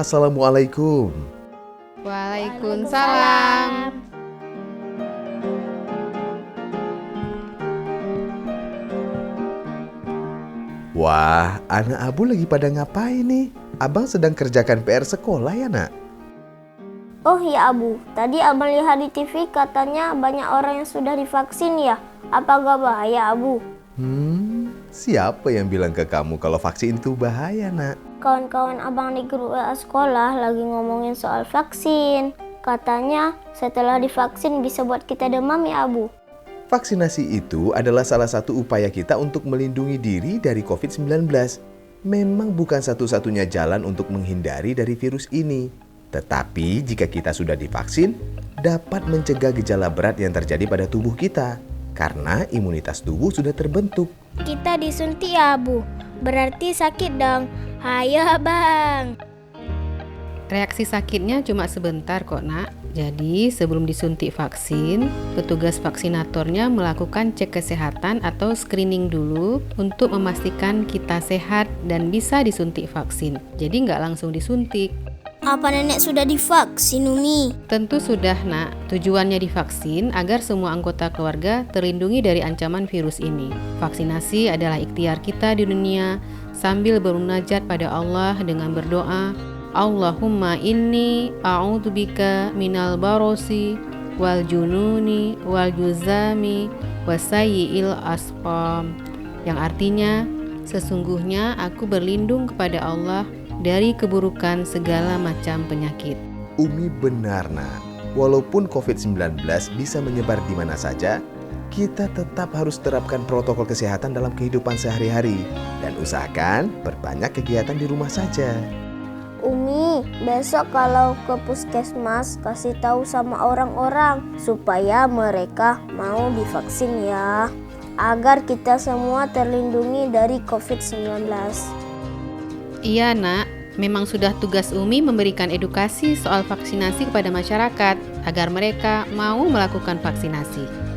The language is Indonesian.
Assalamualaikum. Waalaikumsalam. Wah, anak Abu lagi pada ngapain nih? Abang sedang kerjakan PR sekolah ya, Nak? Oh ya Abu, tadi abang lihat di TV katanya banyak orang yang sudah divaksin ya. Apa gak bahaya Abu? Siapa yang bilang ke kamu kalau vaksin itu bahaya, Nak? Kawan-kawan abang di grup WA sekolah lagi ngomongin soal vaksin. Katanya setelah divaksin bisa buat kita demam ya Abu. Vaksinasi itu adalah salah satu upaya kita untuk melindungi diri dari COVID-19. Memang bukan satu-satunya jalan untuk menghindari dari virus ini. Tetapi jika kita sudah divaksin, dapat mencegah gejala berat yang terjadi pada tubuh kita. Karena imunitas tubuh sudah terbentuk. Kita disuntik ya Abu, berarti sakit dong. Hayo bang. Reaksi sakitnya cuma sebentar kok, Nak. Jadi sebelum disuntik vaksin, petugas vaksinatornya melakukan cek kesehatan atau screening dulu untuk memastikan kita sehat dan bisa disuntik vaksin. Jadi nggak langsung disuntik. Apa nenek sudah divaksin Umi? Tentu sudah, Nak. Tujuannya divaksin agar semua anggota keluarga terlindungi dari ancaman virus ini. Vaksinasi adalah ikhtiar kita di dunia sambil bermunajat pada Allah dengan berdoa, Allahumma inni a'udzubika minal barosi wal jununi wal juzami wasayyi'il asqam, yang artinya sesungguhnya aku berlindung kepada Allah dari keburukan segala macam penyakit. Umi benar, Nak. Walaupun COVID-19 bisa menyebar di mana saja, kita tetap harus terapkan protokol kesehatan dalam kehidupan sehari-hari dan usahakan perbanyak kegiatan di rumah saja. Umi, besok kalau ke puskesmas kasih tahu sama orang-orang supaya mereka mau divaksin ya. Agar kita semua terlindungi dari COVID-19. Iya, Nak. Memang sudah tugas Umi memberikan edukasi soal vaksinasi kepada masyarakat agar mereka mau melakukan vaksinasi.